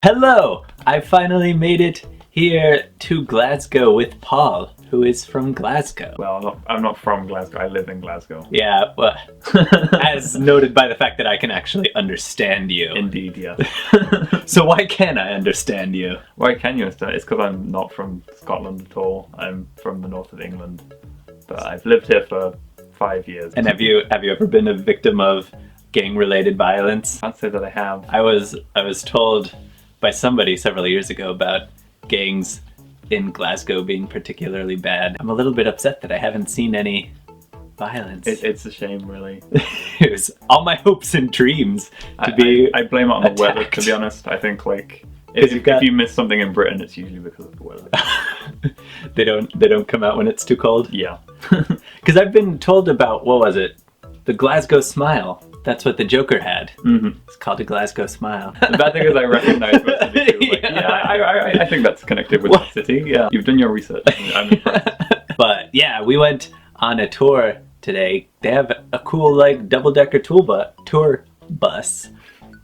Hello! I finally made it here to Glasgow with Paul, who is from Glasgow. Well, I'm not from Glasgow, I live in Glasgow. Yeah, well, as noted by the fact that I can actually understand you. Indeed, yes. So why can't I understand you? Why can you understand? It's because I'm not from Scotland at all. I'm from the north of England. But I've lived here for 5 years. And have you ever been a victim of gang-related violence? I can't say that I have. I was told by somebody several years ago about gangs in Glasgow being particularly bad. I'm a little bit upset that I haven't seen any violence. It's a shame, really. It was all my hopes and dreams to be I blame it on the weather, attacked. to be honest. I think, like, if you miss something in Britain, it's usually because of the weather. They don't come out when it's too cold? Yeah. Because I've been told about, what was it? The Glasgow Smile. That's what the Joker had. Mm-hmm. It's called a Glasgow Smile. The bad thing is I recognize what city too. Like, I think that's connected with that city. Yeah, you've done your research. I'm impressed. But yeah, we went on a tour today. They have a cool like double-decker tour bus,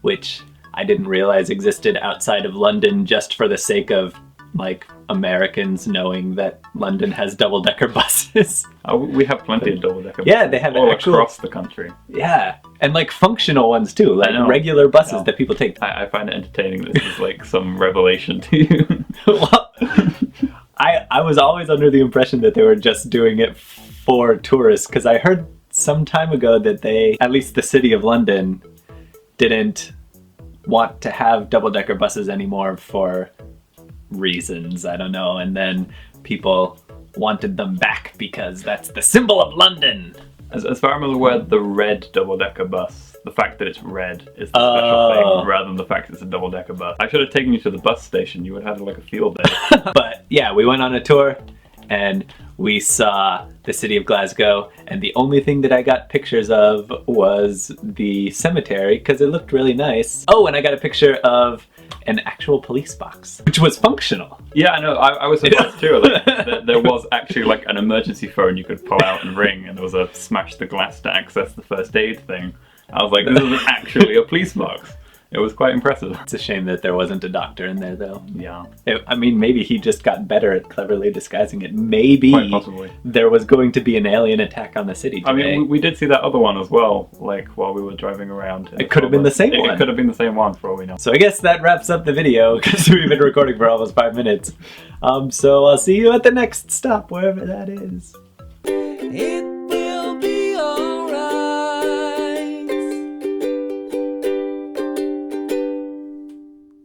which I didn't realize existed outside of London just for the sake of like Americans knowing that London has double-decker buses. Oh, we have plenty of double-decker buses. Yeah, they have all actual, across the country. Yeah, and like functional ones too, like regular buses that people take. I find it entertaining that this is like some revelation to you. Well, I was always under the impression that they were just doing it for tourists, because I heard some time ago that at least the City of London, didn't want to have double-decker buses anymore for reasons, I don't know, and then people wanted them back because that's the symbol of London. As far as I'm aware, the red double-decker bus, the fact that it's red is the special thing, rather than the fact it's a double-decker bus. I should have taken you to the bus station. You would have had like a field day. But yeah, we went on a tour and we saw the city of Glasgow, and the only thing that I got pictures of was the cemetery because it looked really nice. Oh, and I got a picture of an actual police box, which was functional. Yeah, I know. I was surprised too. Like, there was actually like an emergency phone you could pull out and ring, and there was a smash the glass to access the first aid thing. I was like, this is actually a police box. It was quite impressive. It's a shame that there wasn't a doctor in there though. Yeah. I mean, maybe he just got better at cleverly disguising it. Maybe quite possibly there was going to be an alien attack on the city today. I mean, we did see that other one as well, like while we were driving around. It could have been the same one. It could have been the same one for all we know. So I guess that wraps up the video because we've been recording for almost 5 minutes. So I'll see you at the next stop, wherever that is.